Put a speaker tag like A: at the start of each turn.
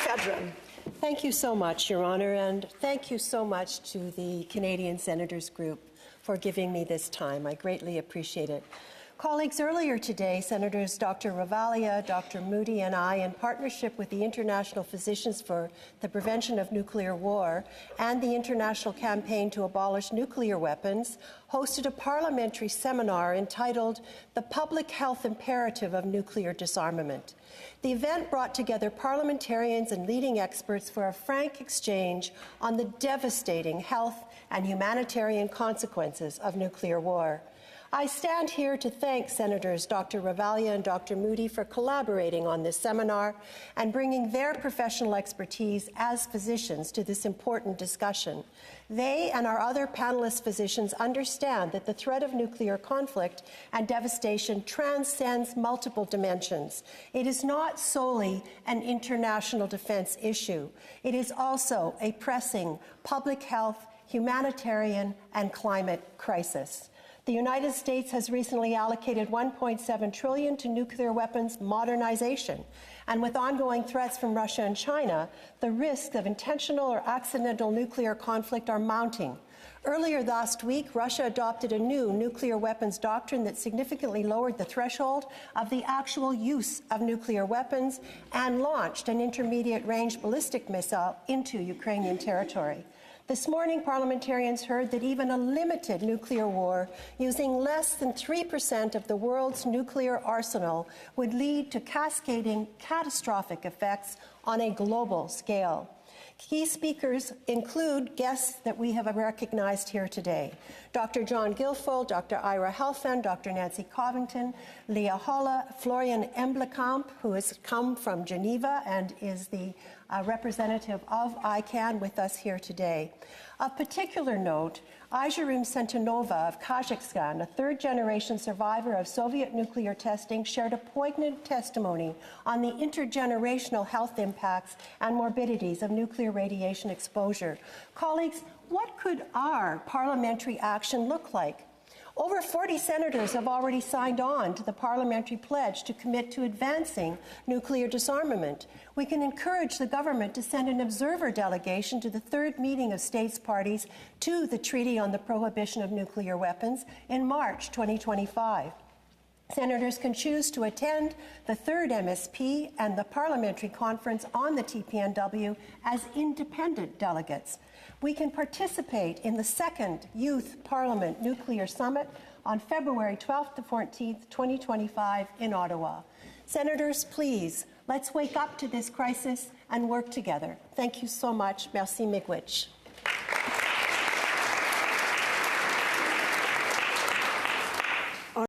A: McPhedran.
B: Thank you so much, Your Honour, and thank you so much to the Canadian Senators Group for giving me this time. I greatly appreciate it. Colleagues, earlier today, Senators Dr. Ravalia, Dr. Moodie, and I, in partnership with the International Physicians for the Prevention of Nuclear War and the International Campaign to Abolish Nuclear Weapons, hosted a parliamentary seminar entitled The Public Health Imperative of Nuclear Disarmament. The event brought together parliamentarians and leading experts for a frank exchange on the devastating health and humanitarian consequences of nuclear war. I stand here to thank Senators Dr. Ravalia and Dr. Moodie for collaborating on this seminar and bringing their professional expertise as physicians to this important discussion. They and our other panelist physicians understand that the threat of nuclear conflict and devastation transcends multiple dimensions. It is not solely an international defense issue. It is also a pressing public health, humanitarian, and climate crisis. The United States has recently allocated $1.7 trillion to nuclear weapons modernization, and with ongoing threats from Russia and China, the risks of intentional or accidental nuclear conflict are mounting. Earlier last week, Russia adopted a new nuclear weapons doctrine that significantly lowered the threshold of the actual use of nuclear weapons and launched an intermediate-range ballistic missile into Ukrainian territory. This morning, parliamentarians heard that even a limited nuclear war using less than 3% of the world's nuclear arsenal would lead to cascading catastrophic effects on a global scale. Key speakers include guests that we have recognized here today: Dr. John Gilfoyle, Dr. Ira Helfand, Dr. Nancy Covington, Leah Holla, Florian Emblekamp, who has come from Geneva and is the representative of ICANN with us here today. Of particular note, Aigerim Seitenova of Kazakhstan, a third-generation survivor of Soviet nuclear testing, shared a poignant testimony on the intergenerational health impacts and morbidities of nuclear radiation exposure. Colleagues, what could our parliamentary action look like? Over 40 senators have already signed on to the parliamentary pledge to commit to advancing nuclear disarmament. We can encourage the government to send an observer delegation to the third meeting of states parties to the Treaty on the Prohibition of Nuclear Weapons in March 2025. Senators can choose to attend the third MSP and the parliamentary conference on the TPNW as independent delegates. We can participate in the second Youth Parliament Nuclear Summit on February 12th to 14th, 2025 in Ottawa. Senators, please, let's wake up to this crisis and work together. Thank you so much. Merci, miigwech.